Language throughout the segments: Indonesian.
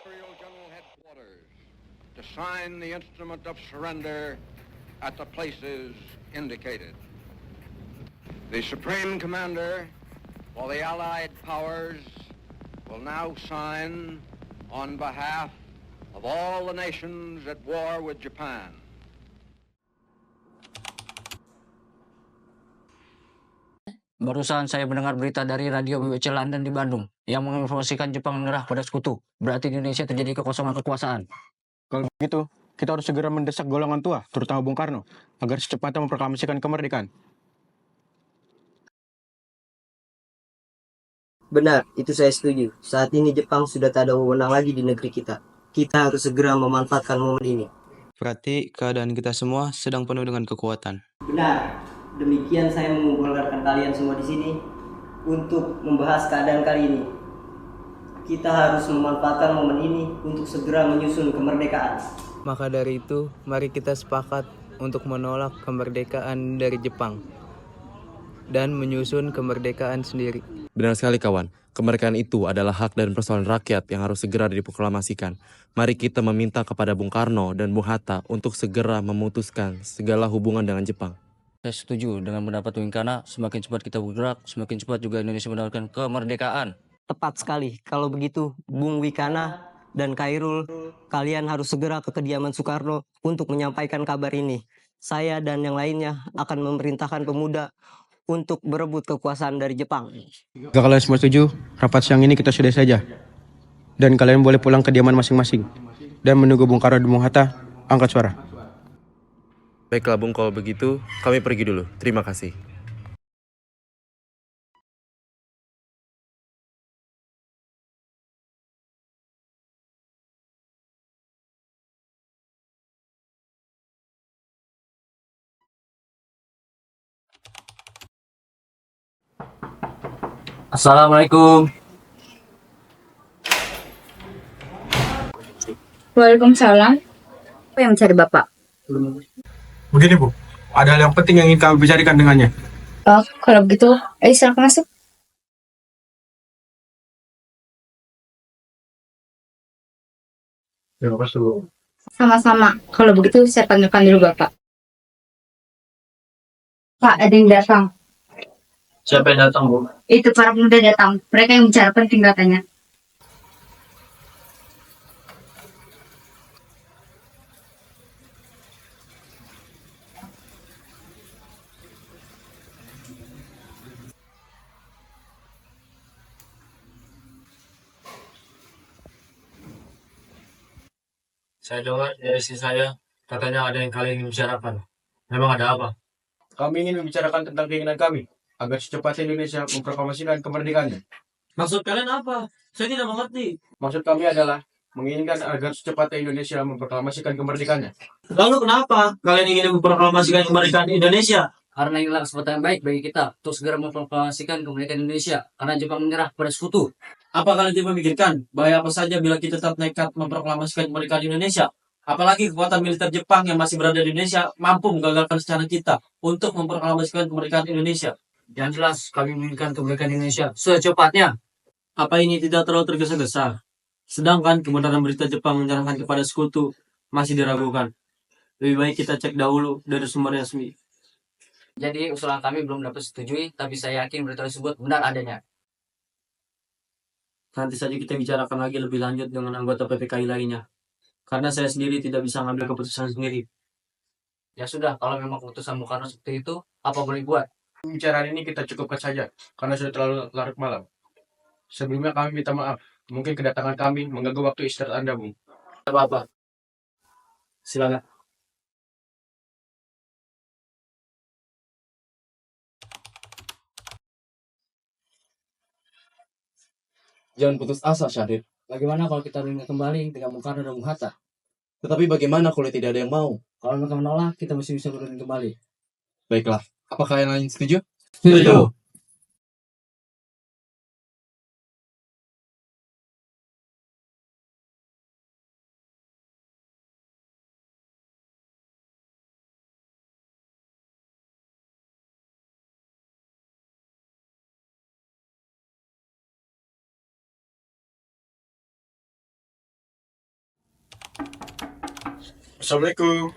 Imperial General Headquarters to sign the instrument of surrender at the places indicated. The Supreme Commander for the Allied Powers will now sign on behalf of all the nations at war with Japan. Barusan saya mendengar berita dari radio BBC London di Bandung yang menginformasikan Jepang menyerah pada sekutu. Berarti di Indonesia terjadi kekosongan kekuasaan. Kalau begitu, kita harus segera mendesak golongan tua, terutama Bung Karno, agar secepatnya memproklamasikan kemerdekaan. Benar, itu saya setuju. Saat ini Jepang sudah tak ada wewenang lagi di negeri kita. Kita harus segera memanfaatkan momen ini. Berarti keadaan kita semua sedang penuh dengan kekuatan. Benar. Demikian saya mengumpulkan kalian semua di sini untuk membahas keadaan kali ini. Kita harus memanfaatkan momen ini untuk segera menyusun kemerdekaan. Maka dari itu, mari kita sepakat untuk menolak kemerdekaan dari Jepang dan menyusun kemerdekaan sendiri. Benar sekali kawan, kemerdekaan itu adalah hak dan persoalan rakyat yang harus segera diproklamasikan. Mari kita meminta kepada Bung Karno dan Bung Hatta untuk segera memutuskan segala hubungan dengan Jepang. Saya setuju dengan pendapat Bung Kana, semakin cepat kita bergerak, semakin cepat juga Indonesia mendapatkan kemerdekaan. Tepat sekali. Kalau begitu, Bung Wikana dan Khairul, kalian harus segera ke kediaman Soekarno untuk menyampaikan kabar ini. Saya dan yang lainnya akan memerintahkan pemuda untuk berebut kekuasaan dari Jepang. Jika kalian semua setuju, rapat siang ini kita sudahi saja. Dan kalian boleh pulang ke kediaman masing-masing. Dan menunggu Bung Karno dan Bung Hatta angkat suara. Baiklah Bung, kalau begitu kami pergi dulu. Terima kasih. Assalamualaikum. Waalaikumsalam. Apa yang mencari Bapak? Begini Bu, ada hal yang penting yang ingin kami bicarakan dengannya. Oh, kalau begitu, ayo silakan masuk. Terima kasih Bu. Sama-sama. Kalau begitu, saya panggilkan dulu Bapak. Pak, ada yang datang. Siapa yang datang, Bu? Itu para pemuda datang. Mereka yang bicara penting katanya. Saya dengar dari istri saya, katanya ada yang kalian ingin bicarakan. Memang ada apa? Kami ingin membicarakan tentang keinginan kami agar secepatnya Indonesia memproklamasikan kemerdekaannya. Maksud kalian apa? Saya tidak mengerti. Maksud kami adalah menginginkan agar secepatnya Indonesia memproklamasikan kemerdekaannya. Lalu kenapa kalian ingin memproklamasikan kemerdekaan Indonesia? Karena inilah kesempatan yang baik bagi kita untuk segera memproklamasikan kemerdekaan Indonesia karena Jepang menyerah pada sekutu. Apa kalian tidak memikirkan bahaya apa saja bila kita tetap nekat memproklamasikan kemerdekaan Indonesia? Apalagi kekuatan militer Jepang yang masih berada di Indonesia mampu menggagalkan rencana kita untuk memproklamasikan kemerdekaan Indonesia. Yang jelas, kami menginginkan kemerdekaan Indonesia secepatnya. Apa ini tidak terlalu tergesa-gesa? Sedangkan kebenaran berita Jepang menyerahkan kepada sekutu masih diragukan. Lebih baik kita cek dahulu dari sumber resmi. Jadi usulan kami belum dapat setujui, tapi saya yakin berita tersebut benar adanya. Nanti saja kita bicarakan lagi lebih lanjut dengan anggota PPKI lainnya. Karena saya sendiri tidak bisa mengambil keputusan sendiri. Ya sudah, kalau memang keputusan Bung Karno seperti itu, apa boleh buat? Pembicaraan ini kita cukupkan saja karena sudah terlalu larut malam. Sebelumnya kami minta maaf. Mungkin kedatangan kami mengganggu waktu istirahat Anda, Bung. Tidak apa-apa. Silakan. Jangan putus asa, Syahrir. Bagaimana kalau kita mengingat kembali dengan Bung Karno dan Bung Hatta? Tetapi bagaimana kalau tidak ada yang mau? Kalau mereka menolak, kita masih bisa berunding kembali. Baiklah, apakah yang lain setuju? Setuju. Assalamualaikum.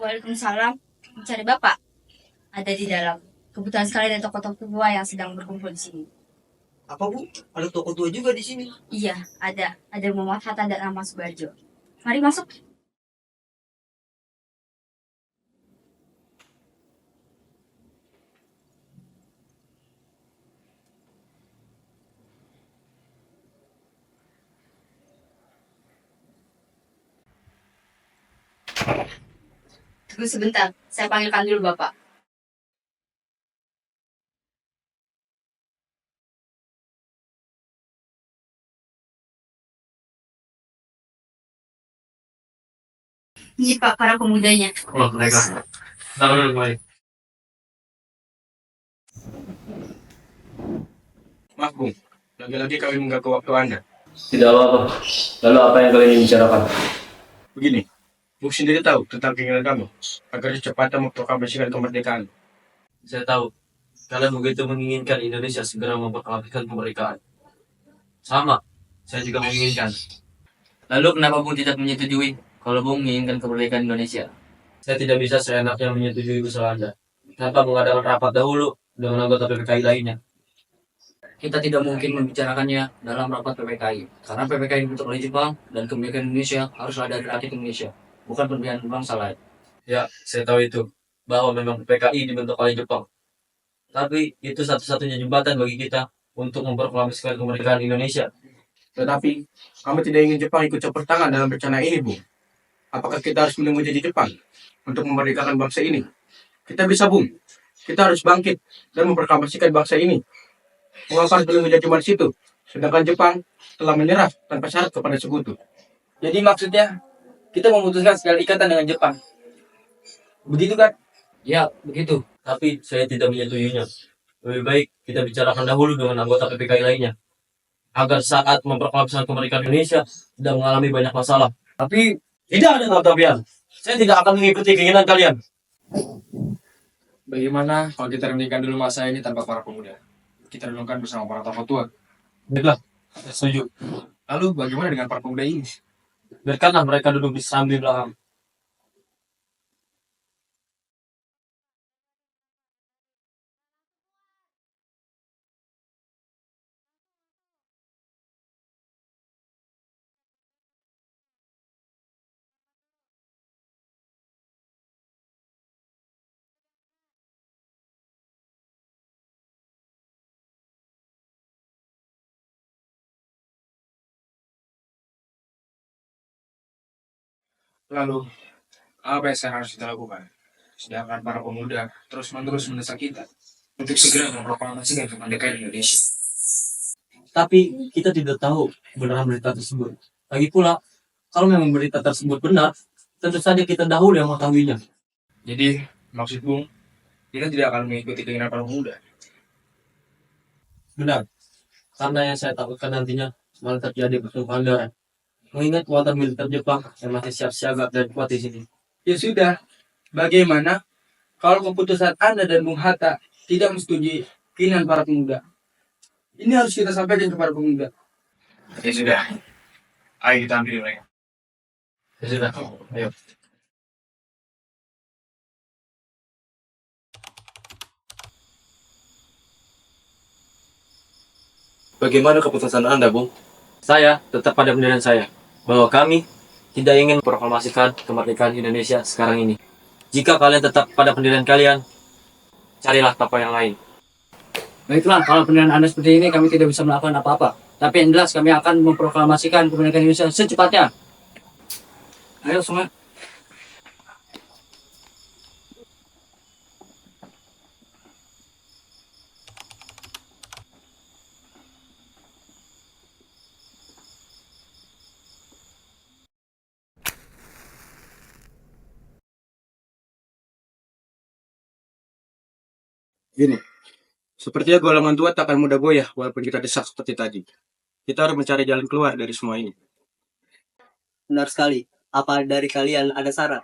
Waalaikumsalam. Mencari Bapak. Ada di dalam. Kebetulan sekali ada tokoh-tokoh tua yang sedang berkumpul di sini. Apa Bu? Ada toko tua juga di sini. Iya, ada. Ada Muhammad Hatta dan Ahmad Subarjo. Mari masuk. Tunggu sebentar, saya panggilkan dulu Bapak. Ini Pak, para pemudanya. Oh, mereka. Tahu dulu, baik. Maaf Bung, lagi-lagi kami mengganggu waktu Anda. Tidak apa-apa. Lalu apa yang kalian ingin bicarakan? Begini, Bung sendiri tahu tentang keinginan kami agar secepatnya memproklamasikan kemerdekaan. Saya tahu. Kalian begitu menginginkan Indonesia segera memproklamasikan kemerdekaan. Sama. Saya juga menginginkan. Lalu kenapa Bung tidak menyetujui kalau Bung menginginkan kemerdekaan Indonesia? Saya tidak bisa seenaknya menyetujui usaha Anda tanpa mengadakan rapat dahulu dengan anggota PPKI lainnya. Kita tidak mungkin membicarakannya dalam rapat PPKI, karena PPKI dibentuk oleh Jepang dan kemerdekaan Indonesia harus ada di rakyat Indonesia, bukan pemilihan bangsa lain. Ya, saya tahu itu. Bahwa memang PKI dibentuk oleh Jepang. Tapi itu satu-satunya jembatan bagi kita untuk memproklamasikan kemerdekaan Indonesia. Tetapi, kami tidak ingin Jepang ikut campur tangan dalam rencana ini, Bung. Apakah kita harus menunggu jadi Jepang untuk memerdekakan bangsa ini? Kita bisa, Bung. Kita harus bangkit dan memproklamasikan bangsa ini. Mengapa harus menunggu jadi di situ? Sedangkan Jepang telah menyerah tanpa syarat kepada sekutu. Jadi maksudnya kita memutuskan segala ikatan dengan Jepang. Begitu kan? Ya, begitu. Tapi saya tidak menyetujuinya. Lebih baik kita bicarakan dahulu dengan anggota PPKI lainnya. Agar saat memproklamasikan kemerdekaan Indonesia tidak mengalami banyak masalah. Tapi Tidak ada tapian. Saya tidak akan mengikuti keinginan kalian. Bagaimana kalau kita renungkan dulu masa ini tanpa para pemuda? Kita renungkan bersama para tokoh tua. Baiklah, saya setuju. Lalu bagaimana dengan para pemuda ini? Biarkanlah mereka duduk di samping belakang. Lalu, apa yang harus kita lakukan? Sedangkan para pemuda terus-menerus mendesak kita untuk segera memproklamasikan kemerdekaan Indonesia. Tapi kita tidak tahu kebenaran berita tersebut. Lagi pula, kalau memang berita tersebut benar, tentu saja kita dahulu yang mengetahuinya. Jadi, maksud Bung, kita tidak akan mengikuti keinginan para pemuda. Benar. Karena yang saya takutkan nantinya malah terjadi pertumpahan darah. Mengingat kekuatan militer Jepang yang masih siap siaga dan kuat di sini. ya sudah. Bagaimana kalau keputusan Anda dan Bung Hatta tidak menyetujui keinginan para pemuda? Ini harus kita sampaikan kepada pemuda. Ya sudah, ayo kita ambil mereka. Ya sudah, ayo. Bagaimana keputusan Anda, Bung? Saya tetap pada pendirian saya bahwa kami tidak ingin proklamasikan kemerdekaan Indonesia sekarang ini. Jika kalian tetap pada pendirian kalian, carilah tokoh yang lain. Baiklah, kalau pendirian Anda seperti ini, kami tidak bisa melakukan apa-apa. Tapi yang jelas, kami akan memproklamasikan kemerdekaan Indonesia secepatnya. Ayo semua. Gini, sepertinya golongan tua tak akan mudah goyah walaupun kita desak seperti tadi. Kita harus mencari jalan keluar dari semua ini. Benar sekali. Apa dari kalian ada saran?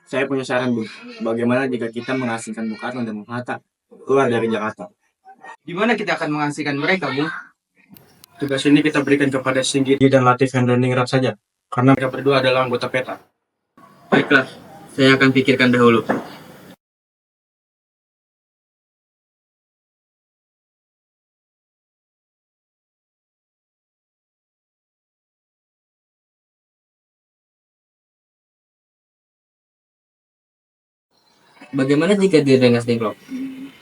Saya punya saran, Bu. Bagaimana jika kita mengasingkan Bung Karno dan Bung Hatta keluar dari Jakarta? Gimana kita akan mengasingkan mereka, Bung? Tugas ini kita berikan kepada Singgih dan Latif Hendroningrat saja, karena mereka berdua adalah anggota PETA. Baiklah, saya akan pikirkan dahulu. Bagaimana jika di Rengas Dengklok,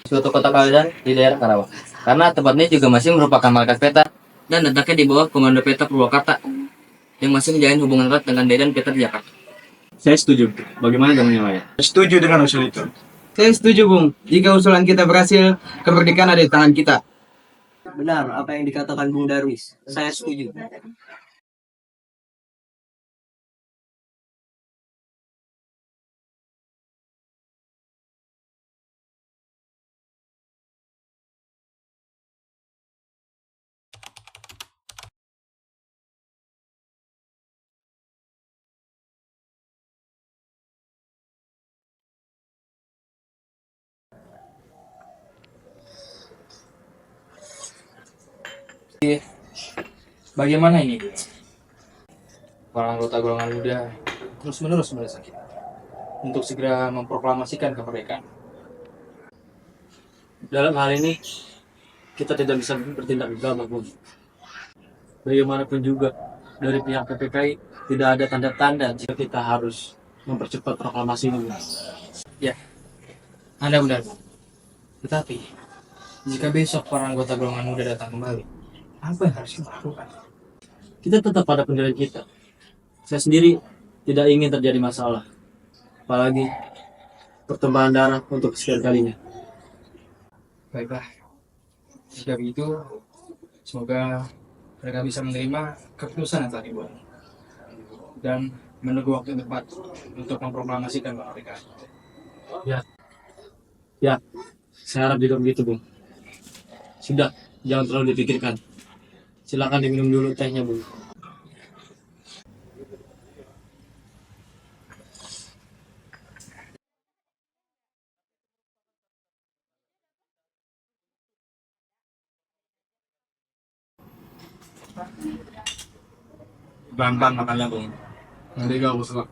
suatu kota kalian di daerah Karawang? Karena tempatnya juga masih merupakan markas peta dan letaknya di bawah Komando Peta Purwakarta yang masih menjalin hubungan erat dengan Dedan Peta di Jakarta. Saya setuju. Bagaimana dengan yang lain? Setuju dengan usul itu. Saya setuju, Bung. Jika usulan kita berhasil, kemerdekaan ada di tangan kita. Benar apa yang dikatakan Bung Darwis. Saya setuju. Bagaimana ini? Para anggota golongan muda terus-menerus mendesak kita untuk segera memproklamasikan kemerdekaan. Dalam hal ini, kita tidak bisa bertindak gegabah, Bung. Bagaimanapun juga, dari pihak PPKI tidak ada tanda-tanda jika kita harus mempercepat proklamasi ini. Bung. Ya, Anda benar, Bung. Tetapi, jika besok para anggota golongan muda datang kembali, apa yang harus kita lakukan? Kita tetap pada pendirian kita. Saya sendiri tidak ingin terjadi masalah, apalagi pertumpahan darah untuk kesekian kalinya. Baiklah, jika begitu, semoga mereka bisa menerima keputusan yang telah dibuat dan menunggu waktu yang tepat untuk memproklamasikan kemerdekaan. Ya, saya harap juga begitu, Bung. Sudah, jangan terlalu dipikirkan. Silakan diminum dulu tehnya, Bung. Bambang makanlah, Bung. Nanti gak usah.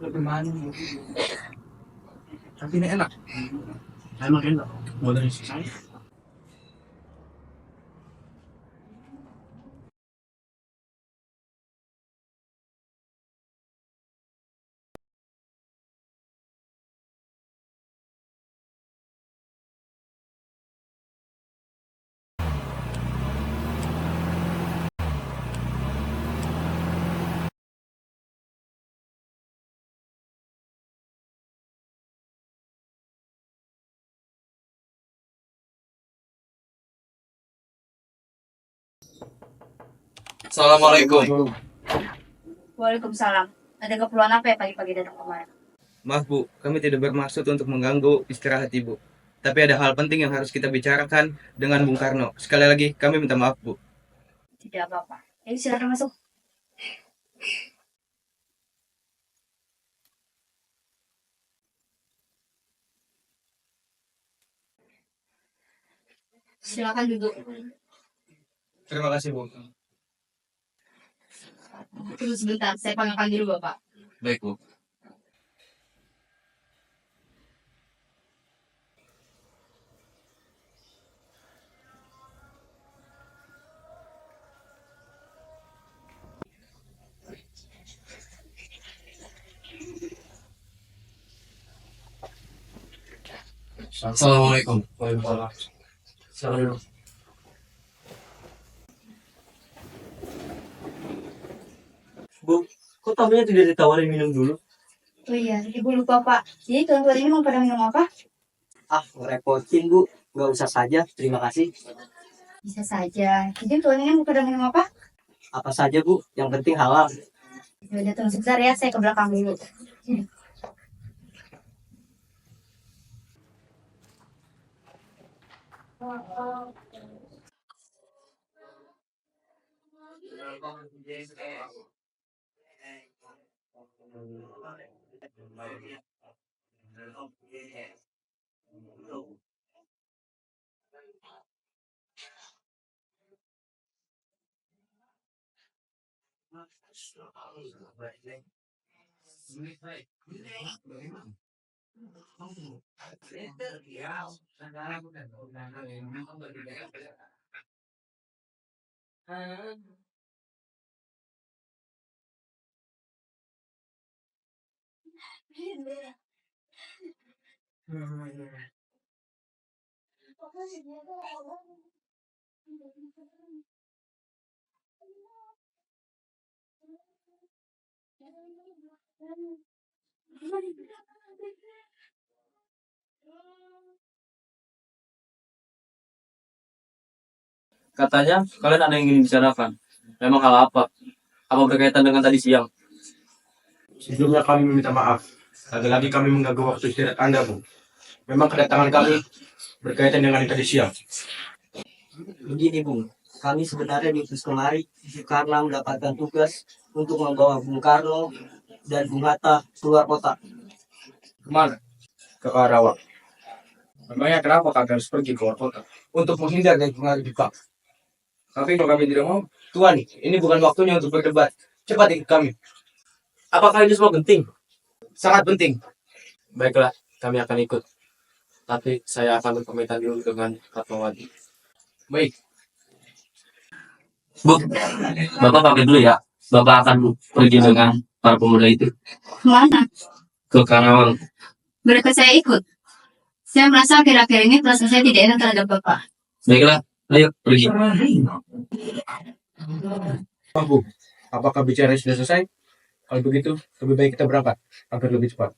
Lebih manis. Tapi ini enak. Emang enak. Mau dari saya. Assalamualaikum. Waalaikumsalam. Ada keperluan apa ya pagi-pagi datang kemarin? Maaf Bu, kami tidak bermaksud untuk mengganggu istirahat Ibu. Tapi ada hal penting yang harus kita bicarakan dengan Bung Karno. Sekali lagi, kami minta maaf Bu. Tidak apa-apa. Ayo silakan masuk. Silakan duduk. Terima kasih Bu. Tunggu sebentar, saya panggilkan dulu Bapak. Baik, Bu. Assalamualaikum. Waalaikumsalam. Silakan dulu. Bu, kok tamunya tidak ditawarin minum dulu? Oh iya, Ibu lupa Pak. Jadi tuan-tuan ini mau pada minum apa? Ah, ngerepotin Bu. Nggak usah saja, terima kasih. Bisa saja. Jadi tuan ini mau pada minum apa? Apa saja Bu, yang penting halal. Ya udah tunggu sebentar ya, saya ke belakang dulu. Katanya kalian ada yang ingin bicarakan. Memang hal apa? Apa berkaitan dengan tadi siang? Sebelumnya kami meminta maaf. Lagi-lagi kami mengganggu waktu istirahat Anda, Bung. Memang kedatangan kami berkaitan dengan tadi siang. Begini Bung, kami sebenarnya diutus kemari karena mendapatkan tugas untuk membawa Bung Karno dan Bung Hatta keluar kota. Kemana? Ke Karawang. Memangnya kenapa kalian harus pergi keluar kota? Untuk menghindar dari pengaruh Jepang. Tapi kalau kami tidak mau, Tuan, ini bukan waktunya untuk berdebat. Cepat ikut kami. Apakah ini semua penting? Sangat penting. Baiklah, kami akan ikut. Tapi saya akan berpamitan dulu dengan Fatmawati. Baik. Bu, Bapak pamit dulu ya. Bapak akan pergi dengan para pemuda itu Mana? ke Karawang. Bolehkah saya ikut? Saya merasa akhir-akhir ini perasaan saya tidak enak terhadap Bapak. Baiklah, ayo pergi. Pak Bu, apakah bicara sudah selesai? Kalau begitu, lebih baik kita berangkat agar lebih cepat.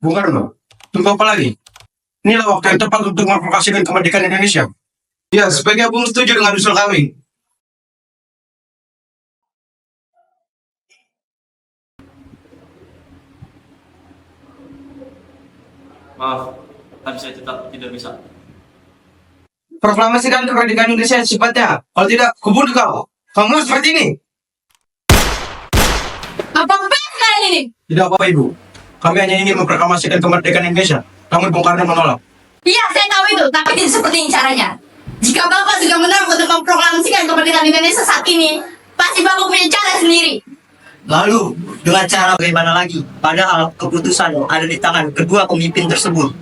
Bung Karno, tunggu apa lagi? Inilah waktu yang tepat untuk memproklamasikan kemerdekaan Indonesia. Ya, sebagai Bung setuju dengan usul kami. Maaf, tapi saya tetap tidak bisa. Proklamasikan kemerdekaan Indonesia secepatnya. Kalau tidak, kubunuh kau. Kamu seperti ini. Apa kalian ini? Tidak apa-apa, Ibu. Kami hanya ingin memproklamasikan kemerdekaan Indonesia. Namun Bung Karno menolak. Iya, saya tahu itu, tapi tidak seperti ini caranya. Jika Bapak sudah menang untuk memproklamasikan kemerdekaan Indonesia saat ini, pasti Bapak punya cara sendiri. Lalu, dengan cara bagaimana lagi? Padahal keputusan ada di tangan kedua pemimpin tersebut.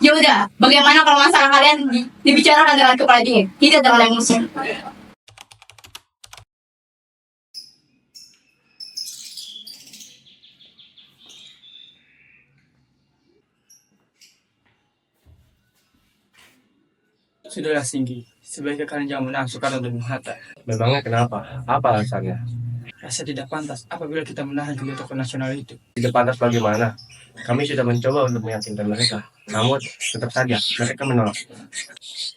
Ya udah, bagaimana kalau masalah kalian dibicarakan dengan kepala dingin, tidak dengan emosi? Sudahlah Singgi, sebaiknya kalian jangan menang Soekarno dan Bung Hatta. Memangnya kenapa? Apa alasannya? Rasa tidak pantas apabila kita menahan kedua tokoh nasional itu. Tidak pantas bagaimana? Kami sudah mencoba untuk meyakinkan mereka. Namun, tetap saja mereka menolak.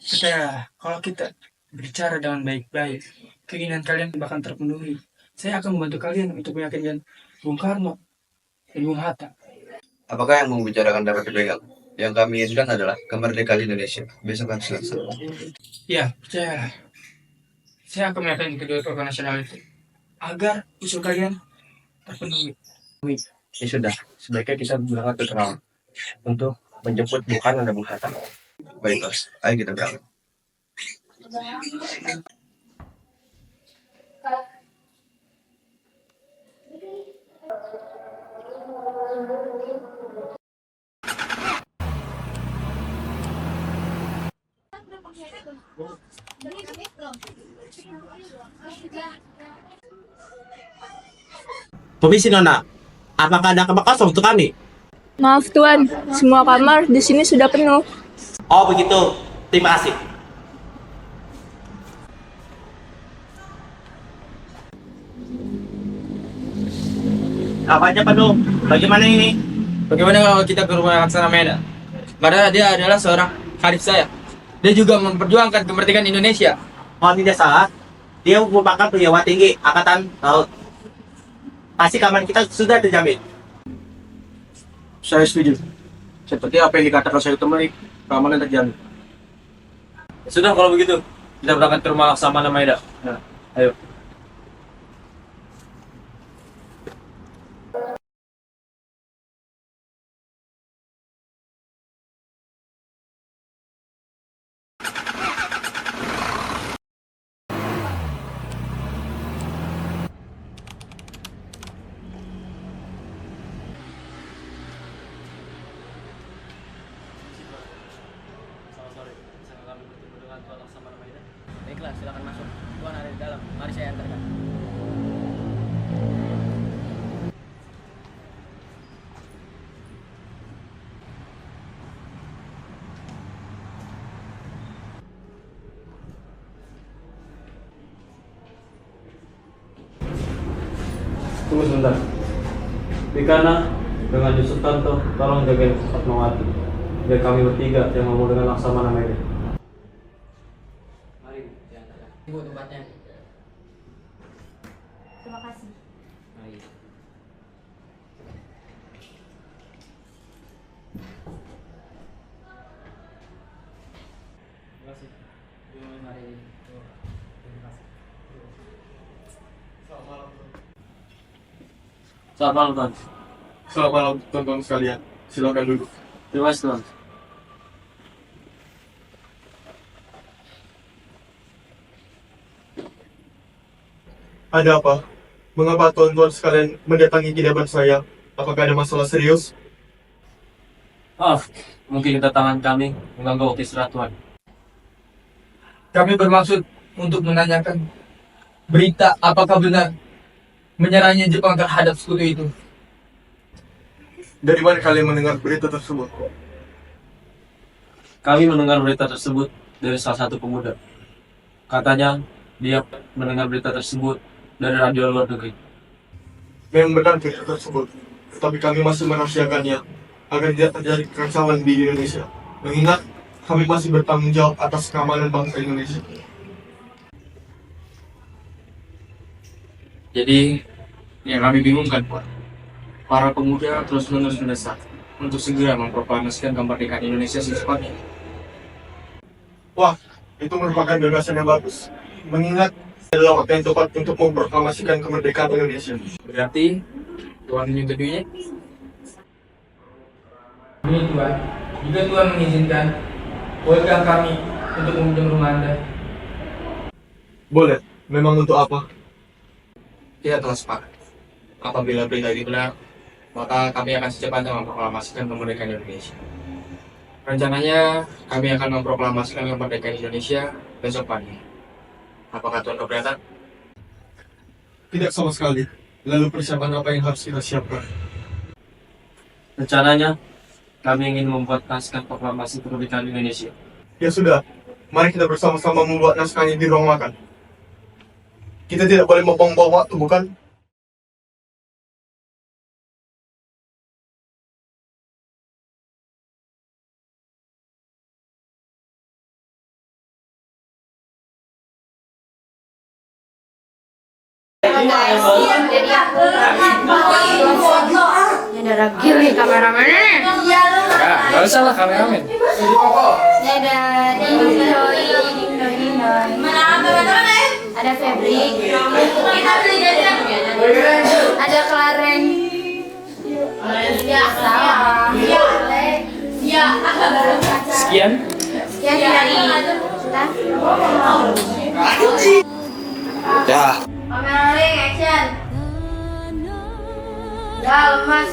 Percayalah, kalau kita bicara dengan baik-baik, keinginan kalian bahkan terpenuhi. Saya akan membantu kalian untuk meyakinkan Bung Karno dan Bung Hatta. Apakah yang membicarakan dapat dipegang? Yang kami inginkan adalah kemerdekaan Indonesia. Besok kan selesai. Ya, percayalah. Saya akan meyakinkan kedua tokoh nasional itu agar usul kalian terpenuhi. Ya sudah, sebaiknya kita berangkat ke Kerawang untuk menjemput Bung Karno dan Bung Hatta. Baik, Bos. Ayo kita berangkat. Permisi Nona, apakah ada kamar kosong untuk kami? Maaf Tuan, semua kamar di sini sudah penuh. Oh begitu, terima kasih. Apa aja Pak Do? Bagaimana ini? Bagaimana kalau kita ke rumah Laksana Meda? Karena dia adalah seorang karib saya. Dia juga memperjuangkan kemerdekaan Indonesia. Kalau tidak salah, dia merupakan perwira tinggi Angkatan Laut. Pasti keamanan kita sudah terjamin. Saya setuju. Seperti apa yang dikatakan saya Temui, keamanan terjamin. Sudah kalau begitu, kita berangkat ke rumah Laksamana Maeda. Nah, ayo. Baiklah, silakan masuk. Tuan ada di dalam. Mari saya antarkan. Tunggu sebentar. Wikana dengan Yusuf Tanto, tolong jagain Fatmawati. Biar kami bertiga yang mau dengan Laksamana Maeda. Mari, saya antarkan. Ibu tempatnya. Terima kasih. Mari. Terima kasih. Mari. Selamat malam, Tuan. Selamat malam teman-teman sekalian. Silakan duduk. Terima kasih, Tuan. Ada apa? Mengapa tuan-tuan sekalian mendatangi kediaman saya? Apakah ada masalah serius? Maaf, mungkin kedatangan kami mengganggu waktu istirahat, Tuan. Kami bermaksud untuk menanyakan berita apakah benar menyerangnya Jepang terhadap sekutu itu. Dari mana kalian mendengar berita tersebut? Kami mendengar berita tersebut dari salah satu pemuda. Katanya dia mendengar berita tersebut dari radio luar negeri. Memang benar berita tersebut, tetapi kami masih merahasiakannya agar tidak terjadi kekesalan di Indonesia. Mengingat kami masih bertanggung jawab atas keamanan bangsa Indonesia. Jadi, yang kami bingungkan, Pak, para pemuda terus-menerus mendesak untuk segera memproklamasikan kemerdekaan Indonesia secepatnya. Wah, itu merupakan gagasan yang bagus. Mengingat adalah waktu yang tepat untuk memproklamasikan kemerdekaan Indonesia. Berarti, Tuan menyetujuinya? Ini Tuan, jika Tuan mengizinkan, bolehkah kami untuk mengunjungi rumah Anda? Boleh. Memang untuk apa? Kita telah sepakat. Apabila berita itu benar, maka kami akan secepatnya memproklamasikan kemerdekaan Indonesia. Rencananya, kami akan memproklamasikan kemerdekaan Indonesia besok pagi. Apakah Tuan keberatan? Tidak sama sekali. Lalu persiapan apa yang harus kita siapkan? Rencananya, kami ingin membuat naskah proklamasi kemerdekaan Indonesia. Ya sudah, mari kita bersama-sama membuat naskahnya di ruang makan. Kita tidak boleh membuang-buang waktu, bukan? Ada lagi nih kameramennya. Gak usah lah kameramen. Ada Dindoy. Ada Febri. Ada Klaren. Sekian. Sekian dari kita. Ya, Kamera rolling action. Ya lemas.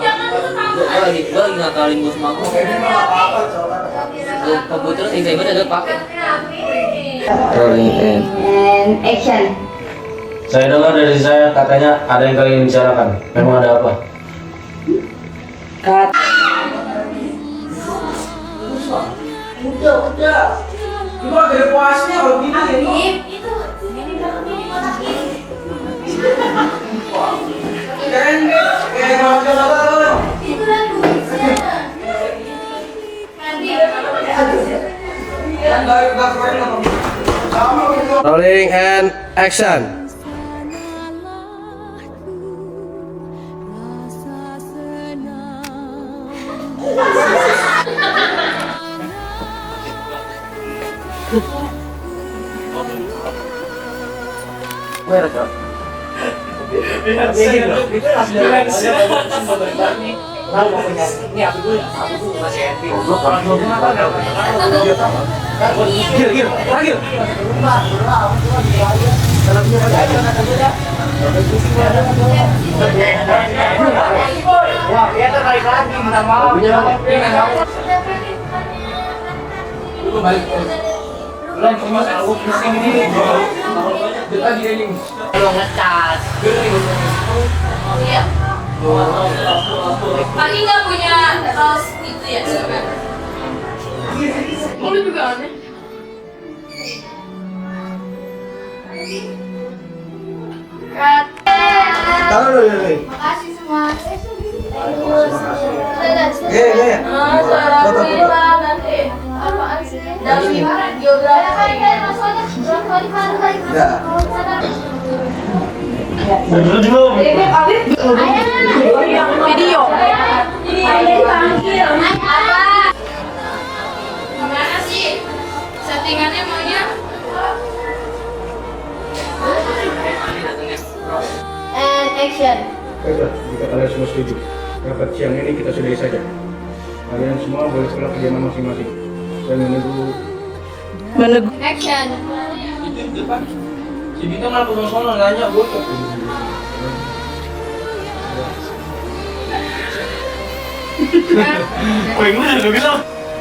Gue lagi ngakalin bos mako. Komputer tiba-tiba ada pakai. And action. Saya dengar dari saya katanya ada yang kalian bicarakan. Memang ada apa? Udah. Gimana dari puasnya kalau gini? Itu. Ini belakangnya di kotak kiri. Keren Rolling and action. Iya. Pagi nggak punya kaos itu ya? Lu juga aneh. Makasih semua. Apaan sih? Dari geografi. Video. Gimana sih? Settingannya maunya? And action. Baiklah, jika kalian semua setuju, rapat siang ini kita sudahi saja. Kalian semua boleh pulang ke kediaman masing-masing. Dan menunggu. Action. Si Bito malah kosong-kosong nanya gue.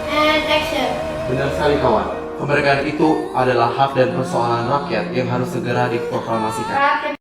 And action. Benar sekali kawan. Kemerdekaan itu adalah hak dan persoalan rakyat yang harus segera diproklamasikan.